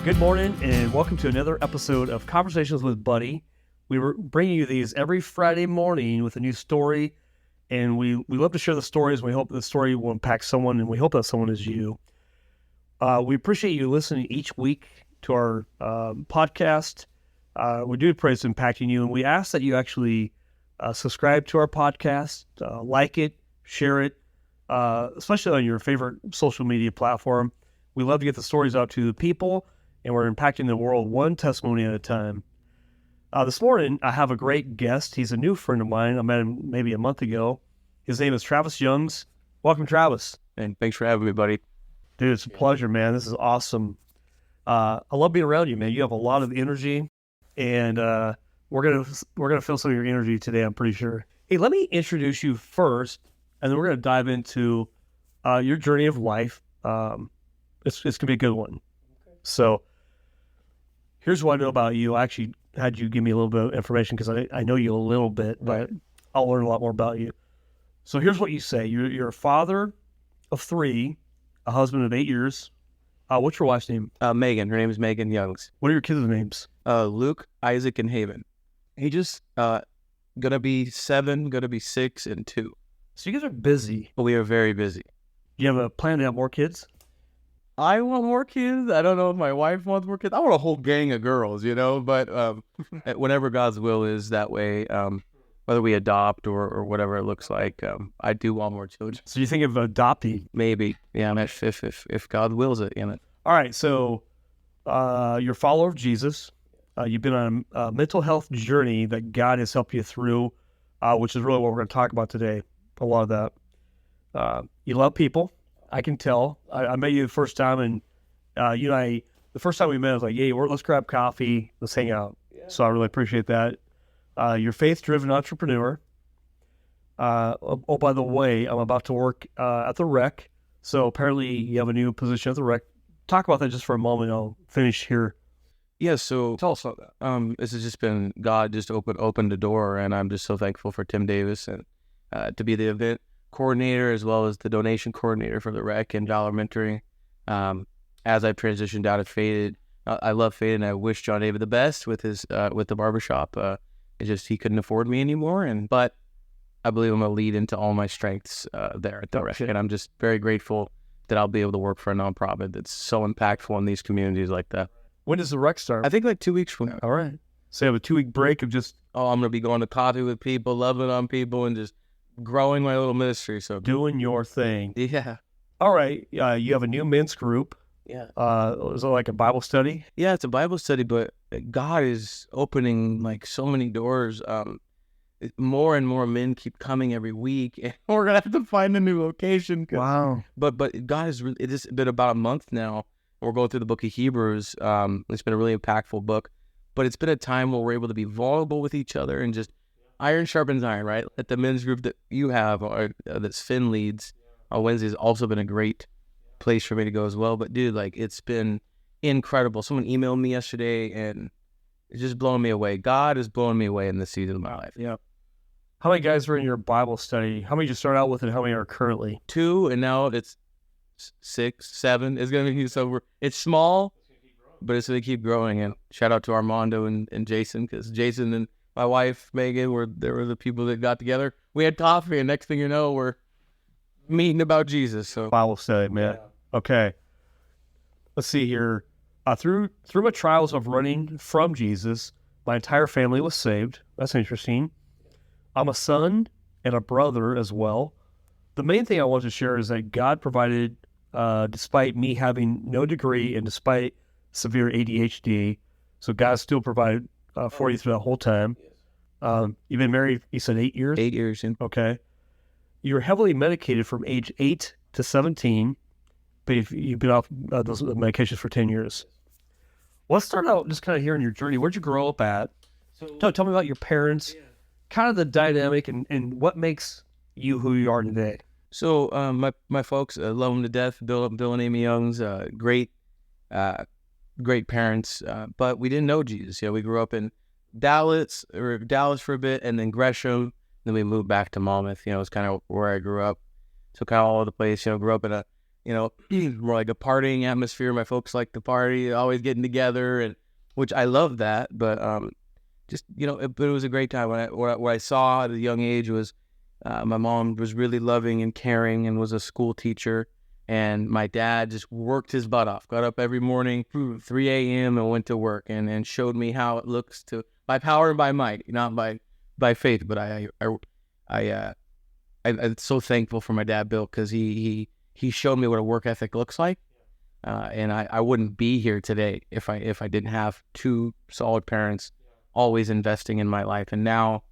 Good morning, and welcome to another episode of Conversations with Buddy. We were bringing you these every Friday morning with a new story, and we love to share the stories. We hope the story will impact someone, and we hope that someone is you. We appreciate you listening each week to our podcast. We do pray it's impacting you, and we ask that you actually subscribe to our podcast, like it, share it, especially on your favorite social media platform. We love to get the stories out to the people, and we're impacting the world one testimony at a time. This morning, I have a great guest. He's a new friend of mine. I met him maybe a month ago. His name is Travis Youngs. Welcome, Travis. And thanks for having me, buddy. Dude, it's a pleasure, man. This is awesome. I love being around you, man. You have a lot of energy, and we're gonna feel some of your energy today, I'm pretty sure. Hey, let me introduce you first, and then we're gonna dive into your journey of life. It's gonna be a good one. So here's what I know about you. I actually had you give me a little bit of information because I know you a little bit, but I'll learn a lot more about you. So here's what you say. You're a father of 3, a husband of 8 years. What's your wife's name? Megan. Her name is Megan Youngs. What are your kids' names? Luke, Isaac, and Haven. He just gonna be 7, gonna be 6, and 2. So you guys are busy. But we are very busy. Do you have a plan to have more kids? I want more kids. I don't know if my wife wants more kids. I want a whole gang of girls, but whenever God's will is that way, whether we adopt or whatever it looks like, I do want more children. So you think of adopting? Maybe, yeah, if God wills it, All right, so you're a follower of Jesus. You've been on a mental health journey that God has helped you through, which is really what we're going to talk about today, a lot of that. You love people. I can tell. I met you the first time, and the first time we met, I was like, "Hey, let's grab coffee, let's hang out." Yeah. So I really appreciate that. You're a faith-driven entrepreneur. By the way, I'm about to work at the rec, so apparently you have a new position at the rec. Talk about that just for a moment. I'll finish here. Yeah, so tell us about that. This has just been God just opened the door, and I'm just so thankful for Tim Davis and to be the event coordinator as well as the donation coordinator for the rec and dollar mentoring. As I've transitioned out of Faded, I love Faded, and I wish John David the best with his with the barbershop. It's just he couldn't afford me anymore, but I believe I'm gonna lead into all my strengths there at the rec, and I'm just very grateful that I'll be able to work for a nonprofit that's so impactful in these communities like that. When does the rec start? I think like 2 weeks from now. All right. So you have a 2-week break of just... I'm going to be going to coffee with people, loving on people, and just growing my little ministry. So doing your thing. Yeah. All right. You have a new men's group. Yeah. Is it like a Bible study? Yeah, it's a Bible study, but God is opening like so many doors. More and more men keep coming every week, and we're going to have to find a new location. Wow. But God has really, it's been about a month now. We're going through the book of Hebrews. It's been a really impactful book, but it's been a time where we're able to be vulnerable with each other and just iron sharpens iron, right? At the men's group that you have, or that Finn leads on Wednesday, has also been a great place for me to go as well. But dude, like, it's been incredible. Someone emailed me yesterday, and it's just blowing me away. God is blowing me away in this season of my life. Yeah. How many guys are in your Bible study? How many did you start out with, and how many are currently? 2, and now it's 6, 7. It's going to be it's small, but it's going to keep growing. And shout out to Armando and Jason, because Jason and my wife, Megan, were the people that got together. We had coffee, and next thing you know, we're meeting about Jesus. So Bible study, man. Yeah. Okay. Let's see here. Through my trials of running from Jesus, my entire family was saved. That's interesting. I'm a son and a brother as well. The main thing I want to share is that God provided, despite me having no degree and despite severe ADHD, so God still provided for you through that whole time. You've been married, you said 8 years? 8 years. Yeah. Okay. You were heavily medicated from age 8 to 17, but you've been off those medications for 10 years. Let's start out just kind of hearing your journey. Where'd you grow up at? Tell me about your parents, kind of the dynamic, and what makes you who you are today. So my folks, love them to death. Bill and Amy Youngs, great parents, but we didn't know Jesus. We grew up in Dallas for a bit, and then Gresham. Then we moved back to Monmouth. It's kind of where I grew up. So kind of all over the place. Grew up in more like a partying atmosphere. My folks like to party, always getting together, and which I love that. But just but it was a great time. What I saw at a young age was my mom was really loving and caring, and was a school teacher. And my dad just worked his butt off. Got up every morning, 3 a.m. and went to work, and showed me how it looks to by power and by might, not by faith. But I'm so thankful for my dad, Bill, because he showed me what a work ethic looks like. And I wouldn't be here today if I didn't have two solid parents always investing in my life. And now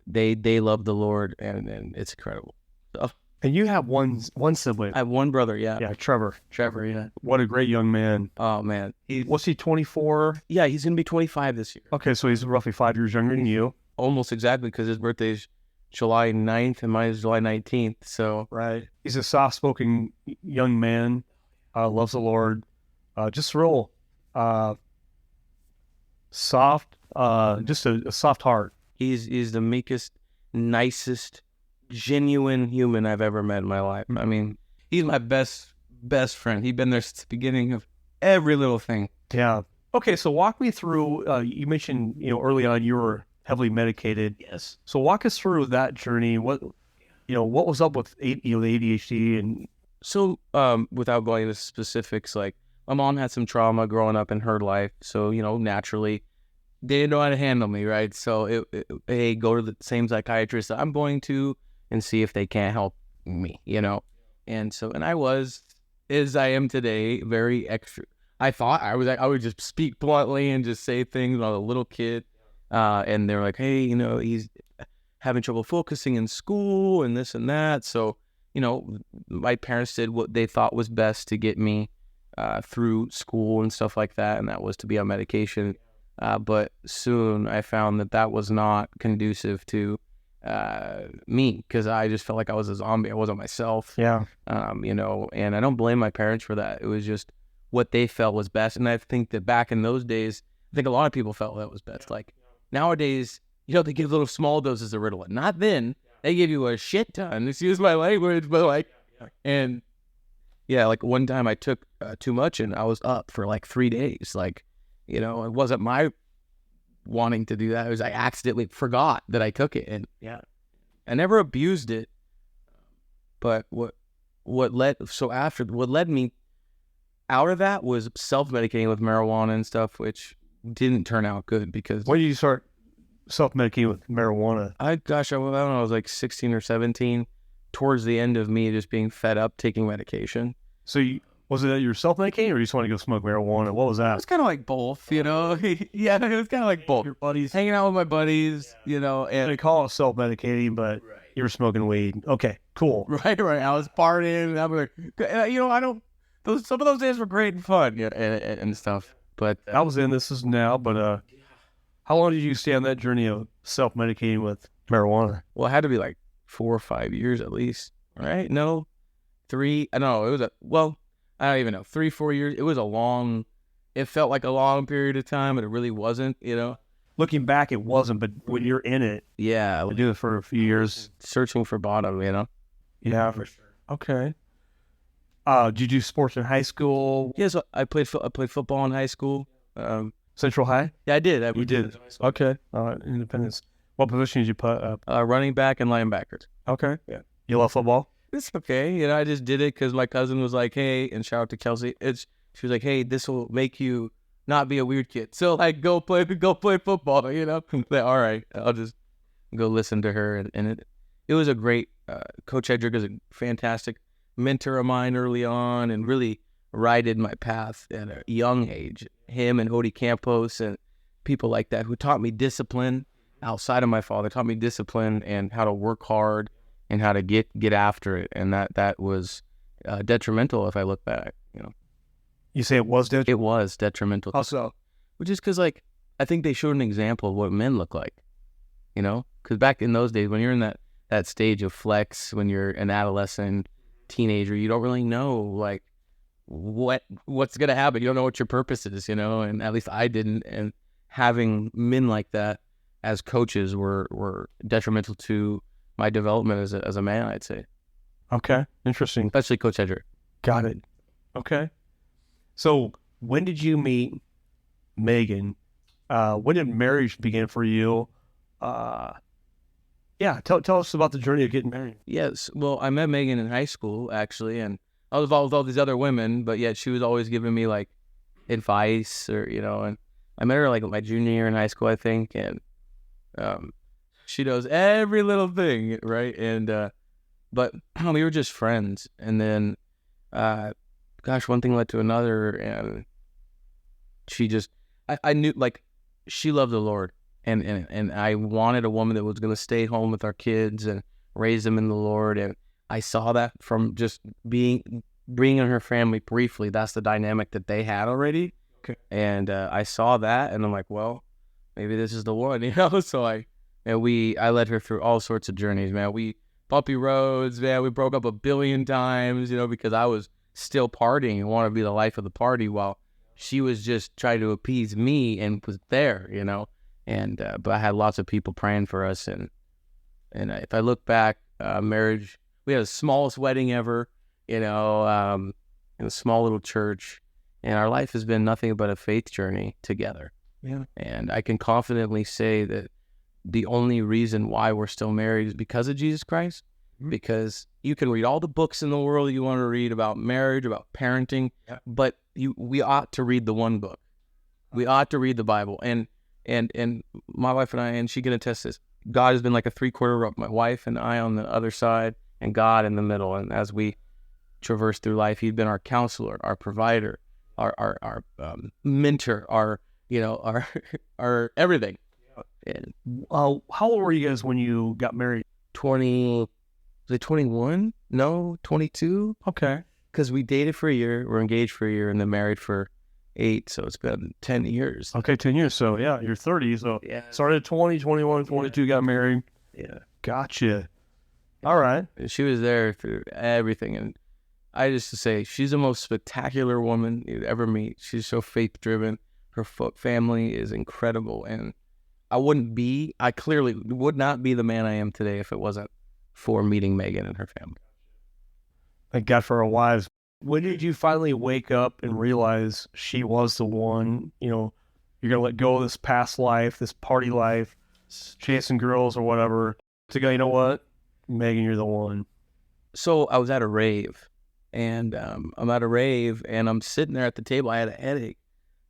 they love the Lord, and it's incredible. So, And you have one sibling. I have one brother, yeah. Yeah, Trevor. Trevor, yeah. What a great young man. Oh, man. What's he, 24? Yeah, he's going to be 25 this year. Okay, so he's roughly 5 years younger than you. Almost exactly, because his birthday is July 9th and mine is July 19th. So, right. He's a soft-spoken young man, loves the Lord, just real soft, just a soft heart. He's the meekest, nicest, genuine human I've ever met in my life. I mean, he's my best friend. He's been there since the beginning of every little thing. Yeah. Okay, so walk me through, you mentioned, early on you were heavily medicated. Yes. So walk us through that journey. What was up with the ADHD? And so without going into specifics, like my mom had some trauma growing up in her life. So, naturally they didn't know how to handle me, right? So hey, go to the same psychiatrist that I'm going to and see if they can't help me, And so, and I was, as I am today, very extra. I thought I would just speak bluntly and just say things when I was a little kid. And they're like, hey, he's having trouble focusing in school and this and that. So, my parents did what they thought was best to get me through school and stuff like that. And that was to be on medication. But soon I found that was not conducive to me, because I just felt like I was a zombie. I wasn't myself. Yeah. And I don't blame my parents for that. It was just what they felt was best. And I think that back in those days, I think a lot of people felt that was best. Like nowadays, they give little small doses of Ritalin. Not then. They give you a shit ton. Excuse my language, but and yeah, like one time I took too much and I was up for like 3 days. Like, it wasn't my wanting to do that. It was I accidentally forgot that I took it, and I never abused it. But what led me out of that was self-medicating with marijuana and stuff, which didn't turn out good. Because when did you start self-medicating with marijuana? I don't know, I was like 16 or 17, towards the end of me just being fed up taking medication. So was it that you were self-medicating, or you just want to go smoke marijuana? What was that? It was kind of like both, Yeah, it was kind of like both. Your buddies, hanging out with my buddies, and they call it self-medicating, but you were smoking weed. Okay, cool. Right. I was partying, and I'm like, I don't. Some of those days were great and fun, and stuff. But I was in. This is now, but how long did you stay on that journey of self-medicating with marijuana? Well, it had to be like 4 or 5 years at least, right? No, 3. I don't know. It was I don't even know. 3, 4 years. It was it felt like a long period of time, but it really wasn't, Looking back, it wasn't, but when you're in it, yeah, I do it for a few years. Searching for bottom, Yeah, for sure. Okay. Did you do sports in high school? Yeah, so I played football in high school. Central High? Yeah, I did. You did? Okay. Independence. What position did you put up? Running back and linebackers. Okay. Yeah. You love football? It's okay. I just did it because my cousin was like, hey, and shout out to Kelsey. She was like, hey, this will make you not be a weird kid. So like, go play football, Like, all right, I'll just go listen to her. And it was a great, Coach Hedrick is a fantastic mentor of mine early on, and really righted my path at a young age. Him and Odie Campos and people like that who taught me discipline outside of my father, taught me discipline and how to work hard and how to get after it. And that was detrimental if I look back, You say it was detrimental? It was detrimental. How so? Which is because, like, I think they showed an example of what men look like, Because back in those days, when you're in that stage of flex, when you're an adolescent, teenager, you don't really know, like, what's going to happen. You don't know what your purpose is, And at least I didn't. And having men like that as coaches were detrimental to my development as a man, I'd say. Okay. Interesting. especially Coach Hedger. Got it. Okay. So when did you meet Megan? When did marriage begin for you? Yeah, tell us about the journey of getting married. Yes. Well, I met Megan in high school, actually, and I was involved with all these other women, but yet she was always giving me like advice or, and I met her like my junior year in high school, I think. And she knows every little thing, right? And, but we were just friends. And then, one thing led to another. And she just, I knew like she loved the Lord. And I wanted a woman that was going to stay home with our kids and raise them in the Lord. And I saw that from just being in her family briefly. That's the dynamic that they had already. Okay. And I saw that, and I'm like, well, maybe this is the one, So I led her through all sorts of journeys, man. We bumpy roads, man. We broke up a billion times, because I was still partying and wanted to be the life of the party while she was just trying to appease me and was there, And but I had lots of people praying for us, and if I look back, marriage, we had the smallest wedding ever, in a small little church, and our life has been nothing but a faith journey together. Yeah. And I can confidently say that the only reason why we're still married is because of Jesus Christ. Mm-hmm. Because you can read all the books in the world you want to read about marriage, about parenting, but we ought to read the one book. We ought to read the Bible. And my wife and I, and she can attest this, God has been like a 3/4 rope, my wife and I on the other side, and God in the middle. And as we traverse through life, He's been our counselor, our provider, our mentor, our everything. And how old were you guys when you got married? 21? No, 22. Okay. Because we dated for a year, we're engaged for a year, and then married for 8, so it's been 10 years. Okay, 10 years. So, yeah, you're 30. So, yeah. Started at 20, 21, 22, got married. Yeah. Gotcha. All right. She was there through everything. And I just to say, she's the most spectacular woman you'd ever meet. She's so faith-driven. Her family is incredible. And I clearly would not be the man I am today if it wasn't for meeting Megan and her family. Thank God for our wives. When did you finally wake up and realize she was the one? You're going to let go of this past life, this party life, chasing girls or whatever, to go, you know what, Megan, you're the one. So I was at a rave, and I'm at a rave, and I'm sitting there at the table. I had a headache,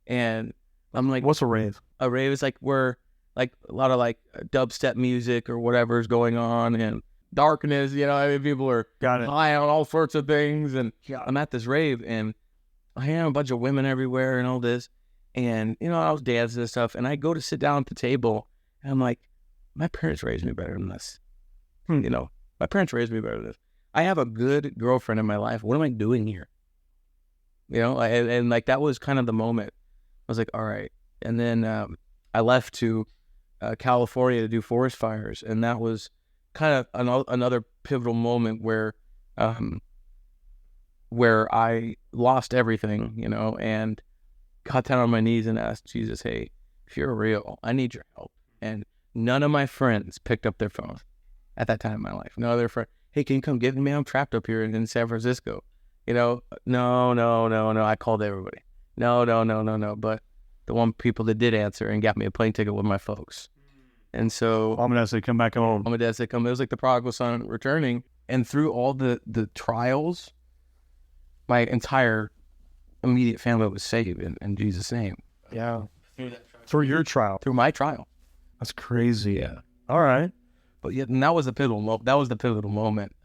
and I'm like, what's a rave? A rave is like where like a lot of like dubstep music or whatever is going on, and darkness, people are high on all sorts of things. And I'm at this rave, and I have a bunch of women everywhere and all this. And, I was dancing and stuff, and I go to sit down at the table, and I'm like, my parents raised me better than this. My parents raised me better than this. I have a good girlfriend in my life. What am I doing here? And like that was kind of the moment. I was like, all right. And then I left to California to do forest fires, and that was kind of another pivotal moment where I lost everything, and got down on my knees and asked Jesus, hey, if you're real, I need your help. And none of my friends picked up their phone at that time in my life. No other friend, hey, can you come get me? I'm trapped up here in San Francisco. No. I called everybody. No. But the one people that did answer and got me a plane ticket with my folks. And so Mom and Dad said, come back home. Mom and Dad said, come. It was like the prodigal son returning. And through all the trials, my entire immediate family was saved in Jesus' name. Yeah. Through your trial. Through my trial. That's crazy. Yeah. All right. But yeah, and that was the pivotal moment,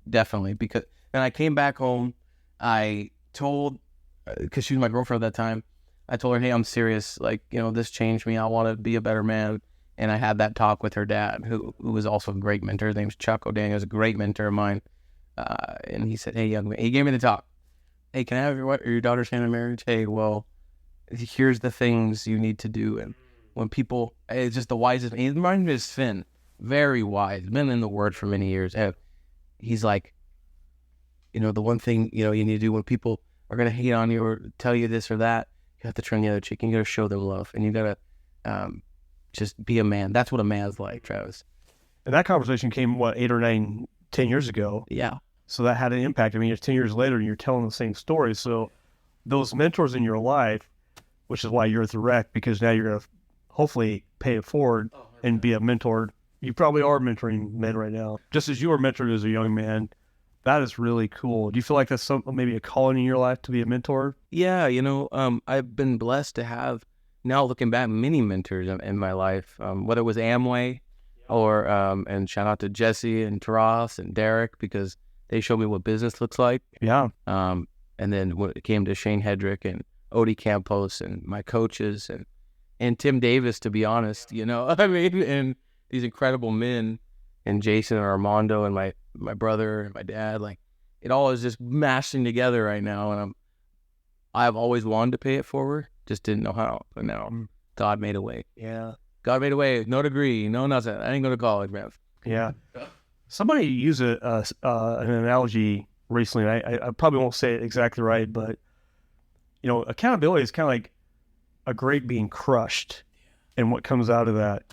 definitely. Because then I came back home. I told, because she was my girlfriend at that time, I told her, hey, I'm serious. Like, this changed me. I want to be a better man. And I had that talk with her dad, who was also a great mentor. His name's Chuck O'Daniel. He was a great mentor of mine. And he said, hey, young man, he gave me the talk. Hey, can I have your daughter's hand in marriage? Hey, well, here's the things you need to do. And when people, it's just the wisest. He reminds me of Finn, very wise, been in the Word for many years. And he's like, the one thing, you need to do when people are going to hate on you or tell you this or that, you have to turn the other cheek. You got to show them love. And you got to just be a man. That's what a man's like, Travis. And that conversation came, 8 or 9, 10 years ago? Yeah. So that had an impact. I mean, it's 10 years later and you're telling the same story. So those mentors in your life, which is why you're at the rec, because now you're going to hopefully pay it forward and be a mentor. You probably are mentoring men right now, just as you were mentored as a young man. That is really cool. Do you feel like that's maybe a calling in your life to be a mentor? Yeah, I've been blessed to have, now looking back, many mentors in my life, whether it was Amway or, and shout out to Jesse and Taras and Derek, because they showed me what business looks like. Yeah. And then when it came to Shane Hedrick and Odie Campos and my coaches and Tim Davis, to be honest, I mean, and these incredible men, and Jason and Armando and my brother and my dad, like, it all is just mashing together right now. And I've always wanted to pay it forward, just didn't know how. But now God made a way. Yeah. God made a way. No degree, no nothing. I didn't go to college, man. Yeah. Somebody used an analogy recently. I probably won't say it exactly right, but accountability is kind of like a grape being crushed and what comes out of that.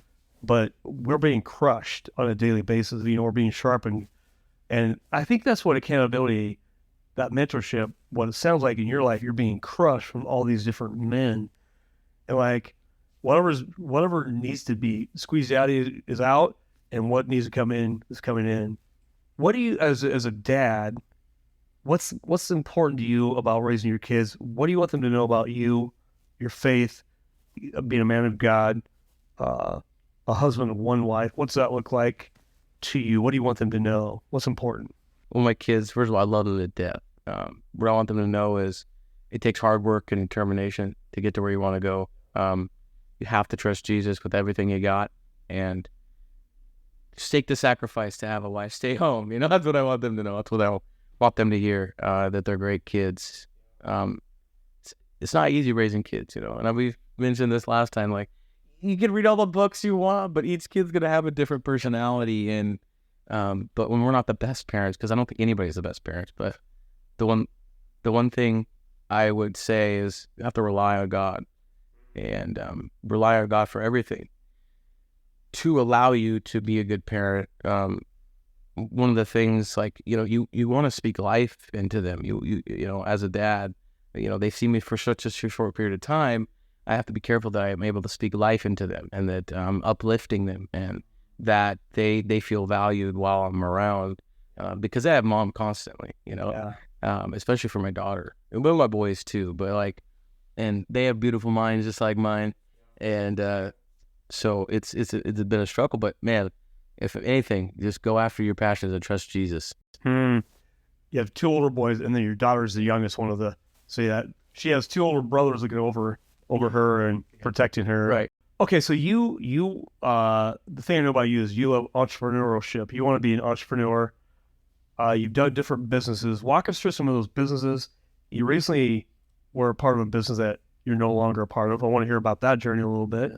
But we're being crushed on a daily basis. We're being sharpened. And I think that's what accountability, that mentorship, what it sounds like in your life, you're being crushed from all these different men. And like whatever needs to be squeezed out is out, and what needs to come in is coming in. What do you, as a dad, what's important to you about raising your kids? What do you want them to know about you, your faith, being a man of God, a husband of one wife? What's that look like to you? What do you want them to know? What's important? Well, my kids, first of all, I love them to death. What I want them to know is it takes hard work and determination to get to where you want to go. You have to trust Jesus with everything you got, and just take the sacrifice to have a wife stay home. That's what I want them to know. That's what I want them to hear, that they're great kids. It's not easy raising kids, and we've mentioned this last time, like, you can read all the books you want, but each kid's going to have a different personality. And, but when we're not the best parents, because I don't think anybody's the best parents, but the one thing I would say is you have to rely on God, and rely on God for everything to allow you to be a good parent. One of the things, like, you want to speak life into them. You as a dad, they see me for such a short period of time. I have to be careful that I am able to speak life into them, and that I'm uplifting them, and that they feel valued while I'm around, because I have mom constantly, especially for my daughter, and with my boys too. But and they have beautiful minds just like mine, and so it's been a struggle. But man, if anything, just go after your passions and trust Jesus. You have two older boys, and then your daughter's the youngest one of the. So yeah, she has two older brothers looking over her and protecting her. Right. Okay, so you the thing I know about you is you love entrepreneurship. You want to be an entrepreneur. You've done different businesses. Walk us through some of those businesses. You recently were a part of a business that you're no longer a part of. I want to hear about that journey a little bit.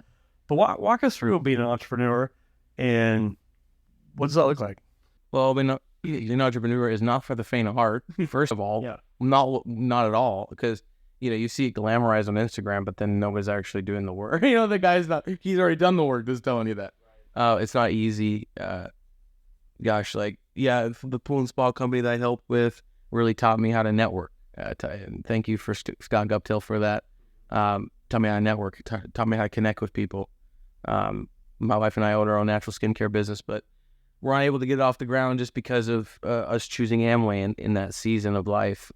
But walk us through being an entrepreneur, and what does that look like? Well, being an entrepreneur is not for the faint of heart. First of all, not at all, because you see it glamorized on Instagram, but then nobody's actually doing the work. The guy's he's already done the work, just telling you that. It's not easy. The pool and spa company that I helped with really taught me how to network. And thank you for Scott Guptill for that. Taught me how to network, taught me how to connect with people. My wife and I own our own natural skincare business, but we're unable to get it off the ground just because of us choosing Amway in that season of life.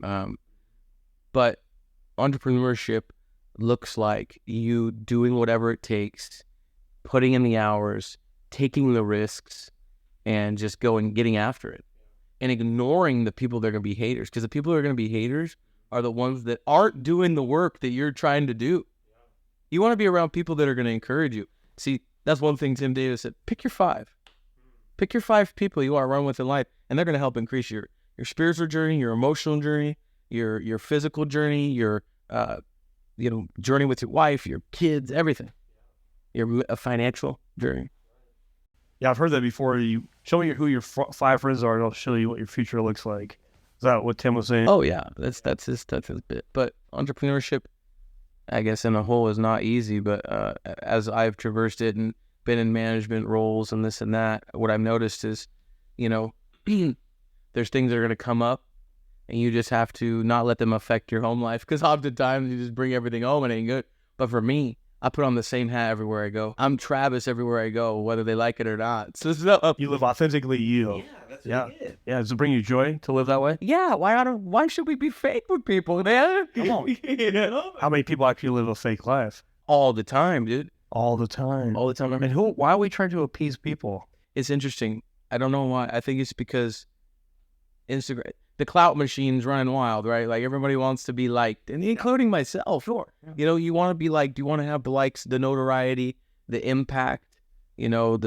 But entrepreneurship looks like you doing whatever it takes, putting in the hours, taking the risks, and just getting after it, and ignoring the people that are going to be haters, because the people that are going to be haters are the ones that aren't doing the work that you're trying to do. You want to be around people that are going to encourage you. See, that's one thing Tim Davis said. Pick your 5. Pick your 5 people you want to run with in life, and they're going to help increase your spiritual journey, your emotional journey, your physical journey, your journey with your wife, your kids, everything. Your financial journey. Yeah, I've heard that before. You show me who your 5 friends are, and I'll show you what your future looks like. Is that what Tim was saying? Oh yeah, that's his bit. But entrepreneurship, I guess, in a whole is not easy. But as I've traversed it and been in management roles and this and that, what I've noticed is, there's things that are going to come up, and you just have to not let them affect your home life, because oftentimes you just bring everything home and it ain't good. But for me, I put on the same hat everywhere I go. I'm Travis everywhere I go, whether they like it or not. So You live authentically you. yeah, that's Yeah. really it. Yeah. Does it bring you joy to live that way? Yeah, why should we be fake with people, man? Come on. You know? How many people actually live a fake life? All the time, dude. All the time. All the time. And why are we trying to appease people? It's interesting. I don't know why. I think it's because Instagram, the clout machine's running wild, right? Like everybody wants to be liked, and including myself. Sure. Yeah. You know, you want to be liked. You want to have the likes, the notoriety, the impact. You know,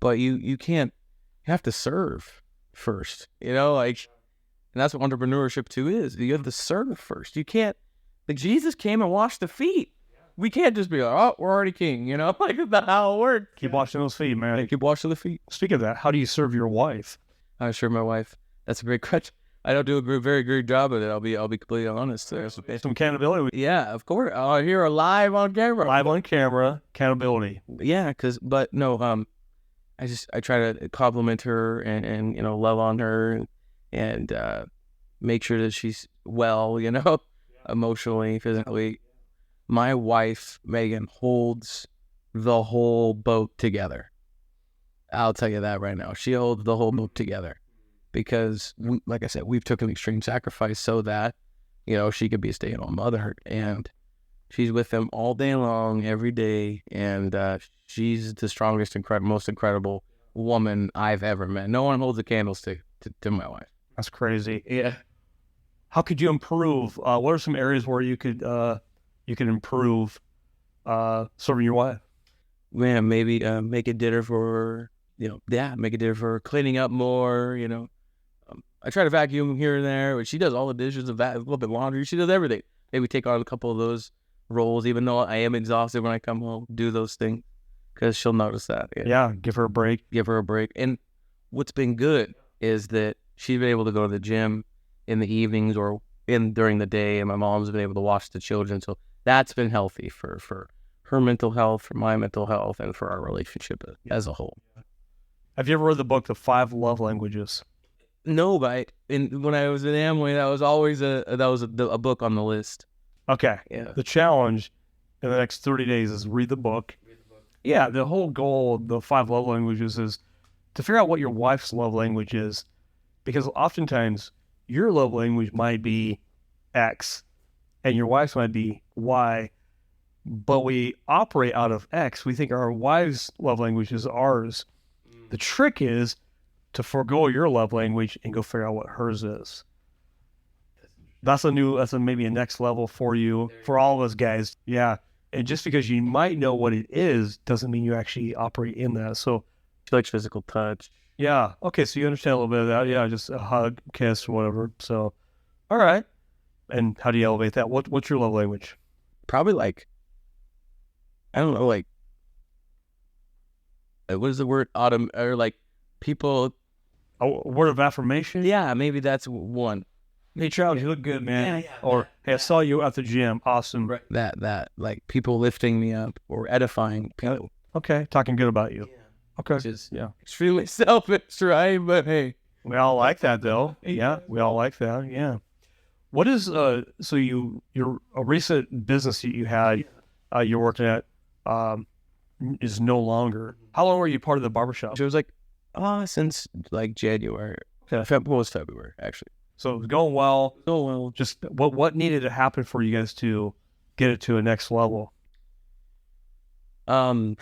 but you can't. You have to serve first. You know, like, and that's what entrepreneurship too is. You have to serve first. You can't. Like Jesus came and washed the feet. We can't just be like, oh, we're already king. You know, like that's not how it works. Keep washing those feet, man. Keep washing the feet. Speaking of that, how do you serve your wife? I'm sure my wife. That's a great question. I don't do a very great job of it. I'll be completely honest. Some accountability. Yeah, of course. Here live on camera. Live on camera, accountability. Yeah, but no. I try to compliment her and love on her and make sure that she's well. Emotionally, physically. My wife Megan holds the whole boat together. I'll tell you that right now. She holds the whole boat together. Because, like I said, we've taken extreme sacrifice so that, she could be a stay-at-home mother. And she's with them all day long, every day. And she's the strongest, most incredible woman I've ever met. No one holds a candlestick to my wife. That's crazy. Yeah. How could you improve? What are some areas where you could improve serving your wife? Man, maybe make a dinner for, make a dinner for her, cleaning up more, I try to vacuum here and there, but she does all the dishes, a little bit of laundry. She does everything. Maybe take on a couple of those roles, even though I am exhausted when I come home. Do those things because she'll notice that. Yeah, give her a break. Give her a break. And what's been good is that she's been able to go to the gym in the evenings or during the day, and my mom's been able to watch the children. So that's been healthy for her mental health, for my mental health, and for our relationship as a whole. Have you ever read the book, The 5 Love Languages? No, but when I was in Amway, that was always a book on the list. Okay. Yeah. The challenge in the next 30 days is read the book. Yeah, the whole goal of the 5 love languages is to figure out what your wife's love language is, because oftentimes your love language might be X and your wife's might be Y, but we operate out of X. We think our wife's love language is ours. The trick is to forego your love language and go figure out what hers is. That's maybe a next level for you, for all of us guys. Yeah. And just because you might know what it is doesn't mean you actually operate in that. So She likes physical touch. yeah. Okay. So you understand a little bit of that. Yeah. Just a hug, kiss, whatever. So, all right. And how do you elevate that? What's your love language? Probably I don't know, what is the word? Autumn, or people. A word of affirmation? Yeah, maybe that's one. Hey, Charles, you look good, man. Yeah. Or, hey, I saw you at the gym. Awesome. Right. That people lifting me up or edifying people. Okay. Talking good about you. Okay. Which is Yeah. extremely selfish, right? But hey. We all like that, though. Yeah. We all like that. Yeah. What is, so your a recent business that you had, you're working at, is no longer. How long were you part of the barbershop? It was since January. Was February, actually. So it was going well. Oh, well. Just what needed to happen for you guys to get it to a next level? There's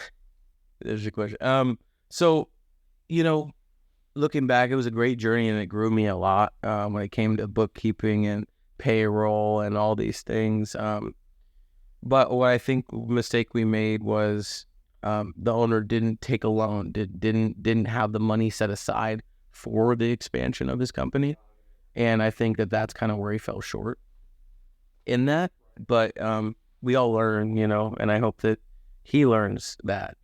your question. So, looking back, it was a great journey and it grew me a lot when it came to bookkeeping and payroll and all these things. But what I think mistake we made was the owner didn't take a loan, didn't have the money set aside for the expansion of his company. And I think that's kind of where he fell short in that. But we all learn, and I hope that he learns that,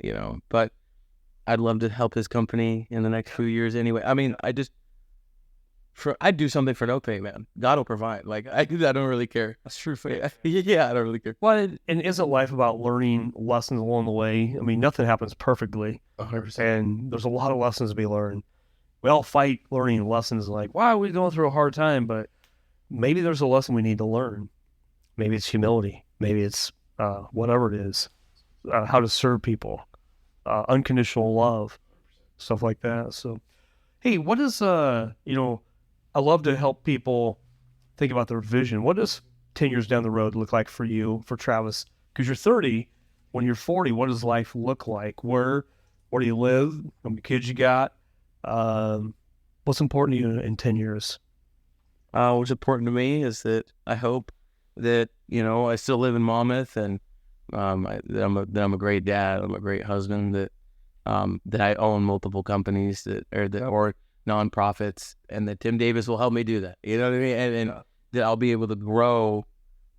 But I'd love to help his company in the next few years anyway. I mean, I'd do something for no pay, man. God will provide. I don't really care. That's true. Yeah, I don't really care. Well, and isn't life about learning lessons along the way? I mean, nothing happens perfectly. 100%. And there's a lot of lessons to be learned. we all fight learning lessons like, why are we going through a hard time? But maybe there's a lesson we need to learn. Maybe it's humility. Maybe it's whatever it is, how to serve people, unconditional love, stuff like that. So, hey, what is, I love to help people think about their vision. What does 10 years down the road look like for you, for Travis? Because you're 30. When you're 40, what does life look like? Where do you live? How many kids you got? What's important to you in 10 years? What's important to me is that I hope that, I still live in Monmouth, and that I'm a great dad, I'm a great husband, that I own multiple companies or nonprofits, and that Tim Davis will help me do that. You know what I mean? And that I'll be able to grow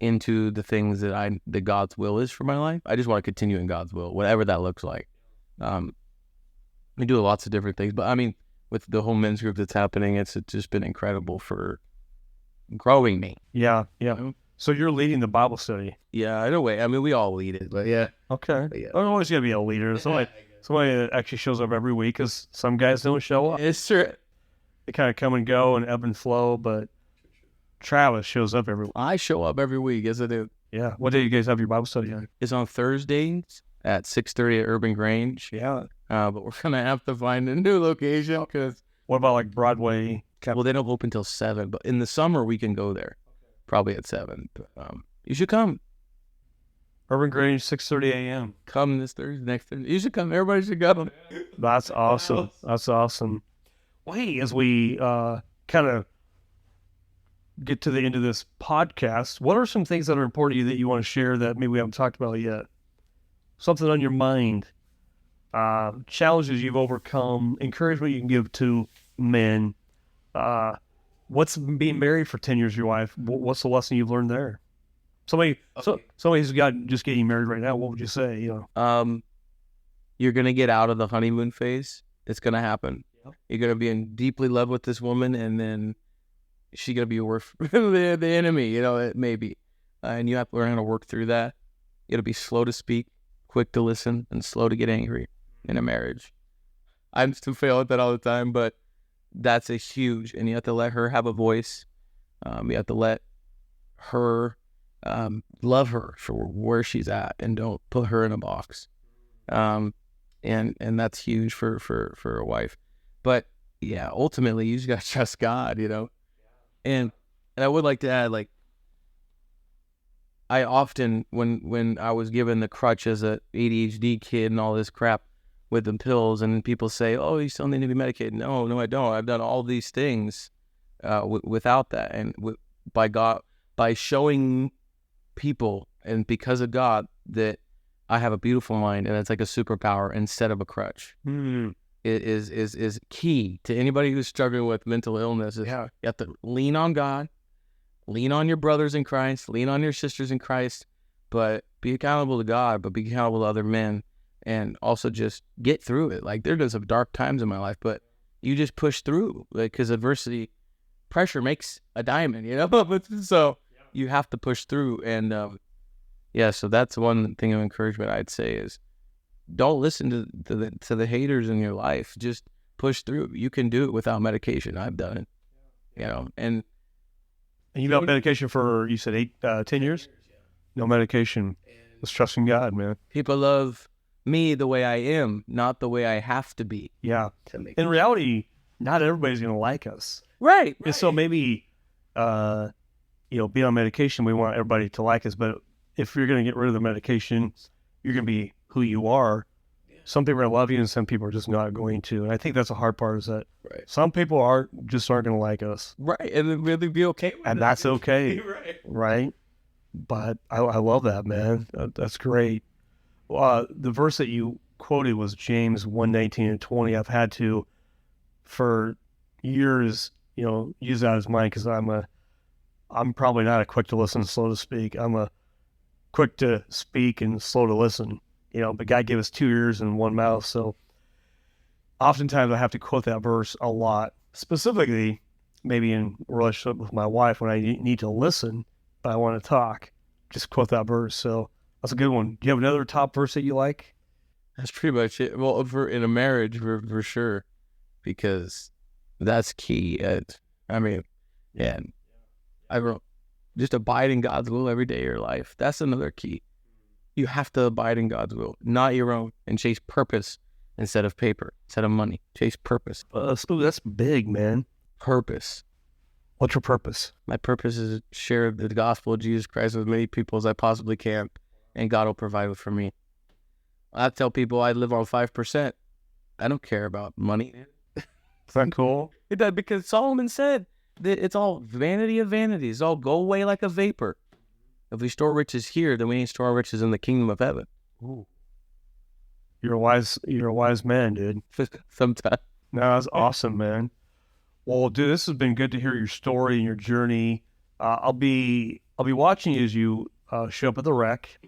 into the things that God's will is for my life. I just want to continue in God's will, whatever that looks like. We do lots of different things, but I mean, with the whole men's group that's happening, it's just been incredible for growing me. Yeah. So you're leading the Bible study. Yeah, in a way. I mean, we all lead it, but yeah. Okay. But yeah. There's always going to be a leader. Somebody that actually shows up every week, because some guys don't show up. It's true. They kind of come and go and ebb and flow, but Travis shows up every week. I show up every week, yes I do. Yeah. What day do you guys have your Bible study on? It's on Thursdays at 6:30 at Urban Grange. Yeah. But we're going to have to find a new location because... What about like Broadway? Well, they don't open till 7, but in the summer we can go there. Probably at 7. But, you should come. Urban Grange, 6:30 a.m. Come this Thursday, next Thursday. You should come. Everybody should go. That's awesome. That's awesome. Well, hey, as we kind of get to the end of this podcast, what are some things that are important to you that you want to share that maybe we haven't talked about yet? Something on your mind, challenges you've overcome, encouragement you can give to men. What's being married for 10 years, your wife? What's the lesson you've learned there? Somebody who's just getting married right now, what would you say? You're going to get out of the honeymoon phase. It's going to happen. Yep. You're going to be in deeply love with this woman, and then she's going to be worth the enemy, it may be. And you have to learn how to work through that. You got to be slow to speak, quick to listen, and slow to get angry in a marriage. I still fail at that all the time, but that's a huge, and you have to let her have a voice. You have to let her love her for where she's at, and don't put her in a box. And that's huge for a wife. But yeah, ultimately you just gotta trust God, And I would like to add, like, I often, when I was given the crutch as a ADHD kid and all this crap with the pills, and people say, oh, you still need to be medicated. No, I don't. I've done all these things without that. And by showing people, and because of God, that I have a beautiful mind, and it's like a superpower instead of a crutch. It is key to anybody who's struggling with mental illness. You have to lean on God, lean on your brothers in Christ, lean on your sisters in Christ, but be accountable to God, but be accountable to other men, and also just get through it. Like, there been some dark times in my life, but you just push through, because adversity, pressure makes a diamond, so you have to push through. And so that's one thing of encouragement I'd say is, don't listen to the haters in your life. Just push through. You can do it without medication. I've done it, and you've got medication for, you said 10 years? No medication. Just trusting God, man. People love me the way I am, not the way I have to be. Yeah. In reality, not everybody's going to like us. Right. And so maybe, being on medication, we want everybody to like us, but if you're going to get rid of the medication, you're going to be who you are. Some people are going to love you, and some people are just not going to. And I think that's the hard part, is that some people aren't going to like us. Right. And really be okay with and that. That's okay. Right. But I love that, man. That's great. The verse that you quoted was James 1:19-20. I've had to, for years, use that as mine, because I'm probably not a quick to listen, slow to speak. I'm a quick to speak and slow to listen. But God gave us 2 ears and 1 mouth. So oftentimes I have to quote that verse a lot, specifically maybe in relationship with my wife when I need to listen, but I want to talk. Just quote that verse. So that's a good one. Do you have another top verse that you like? That's pretty much it. Well, in a marriage, for sure, because That's key. I mean, yeah, I wrote, just abide in God's will every day of your life. That's another key. You have to abide in God's will, not your own, and chase purpose instead of paper, instead of money. Chase purpose. So that's big, man. Purpose. What's your purpose? My purpose is to share the gospel of Jesus Christ with as many people as I possibly can, and God will provide for me. I tell people I live on 5%. I don't care about money. Is that cool? It does, because Solomon said that it's all vanity of vanities. It's all go away like a vapor. If we store riches here, then we ain't store riches in the kingdom of heaven. Ooh. You're a wise man, dude. Sometimes. No, that's awesome, man. Well, dude, this has been good to hear your story and your journey. I'll be watching you as you show up at the rec,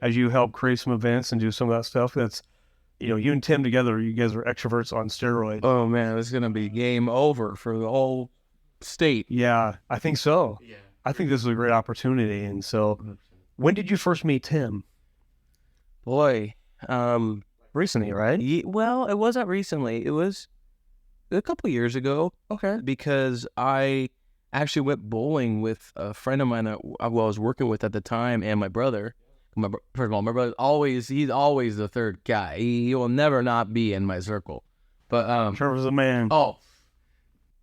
as you help create some events and do some of that stuff. That's, you and Tim together, you guys are extroverts on steroids. Oh man, it's gonna be game over for the whole state. Yeah, I think so. Yeah. I think this is a great opportunity. And so, when did you first meet Tim? Boy, Recently, right? well, it wasn't recently. It was a couple years ago. Okay. Because I actually went bowling with a friend of mine that I was working with at the time, and my brother. First of all, my brother he's always the third guy. He will never not be in my circle. But Trevor's a man. Oh,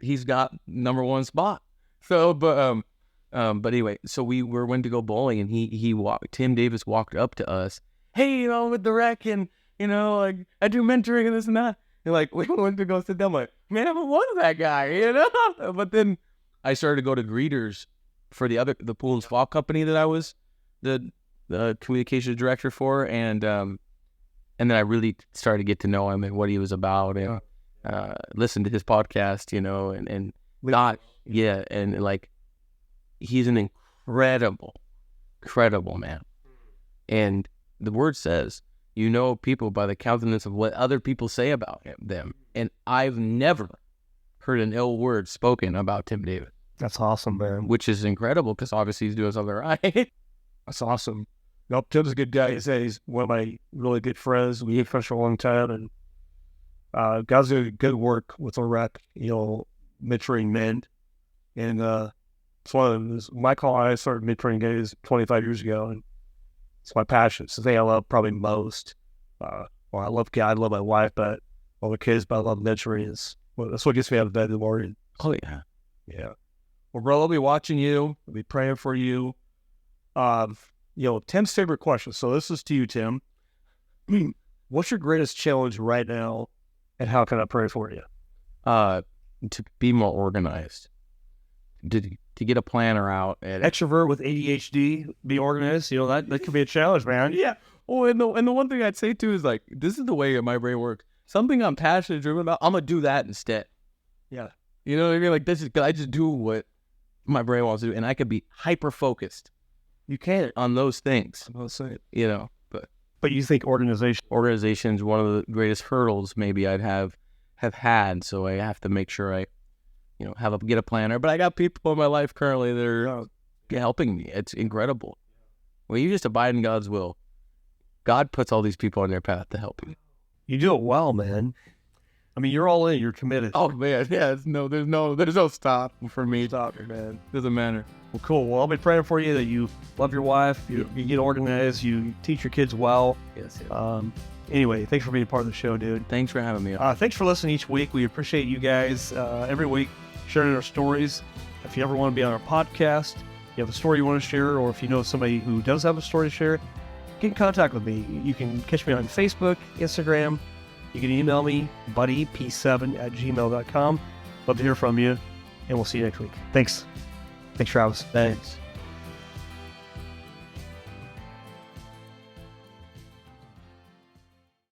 he's got number one spot. So, but anyway, so we went to go bowling, and Tim Davis walked up to us. Hey, with the rec, and like I do mentoring and this and that. And like we went to go sit down. I'm like, man, I was that guy, But then I started to go to greeters for the pool and spa company that I was the communications director for, and then I really started to get to know him and what he was about, and listen to his podcast, and God, yeah, and like he's an incredible man, and the word says, people by the countenance of what other people say about them, and I've never heard an ill word spoken about Tim Davis. That's awesome, man. Which is incredible, because obviously he's doing something right. That's awesome. Nope, Tim's a good guy. He's one of my really good friends. We've been friends for a long time, and guys do good work with the rec, mentoring men. And it's one of those. Michael and I started mentoring guys 25 years ago, and it's my passion. It's the thing I love probably most. I love God, I love my wife, but all the kids, but I love mentoring. That's what gets me out of bed in the morning. Oh yeah, yeah. Well, bro, I'll be watching you. I'll be praying for you. Tim's favorite question. So this is to you, Tim. What's your greatest challenge right now, and how can I pray for you? To be more organized. To get a planner out. And extrovert with ADHD, be organized. That could be a challenge, man. Yeah. Oh, and the one thing I'd say too is like, this is the way my brain works. Something I'm passionate driven about, I'm gonna do that instead. Yeah. You know what I mean? Like I just do what my brain wants to do, and I could be hyper focused. You can't on those things. I'll say it. But you think organization is one of the greatest hurdles maybe I'd have had. So I have to make sure I, get a planner. But I got people in my life currently that are helping me. It's incredible. When you just abide in God's will, God puts all these people on their path to help you. You do it well, man. I mean, you're all in. You're committed. Oh man, yeah. There's no stop for me. Stop, man. Doesn't matter. Well, cool. Well, I'll be praying for you that you love your wife, you get organized, you teach your kids well. Yes. Anyway, thanks for being part of the show, dude. Thanks for having me. Thanks for listening each week. We appreciate you guys every week sharing our stories. If you ever want to be on our podcast, you have a story you want to share, or if you know somebody who does have a story to share, get in contact with me. You can catch me on Facebook, Instagram. You can email me, buddyp7@gmail.com. Love to hear from you, and we'll see you next week. Thanks. Thanks, Travis. Thanks.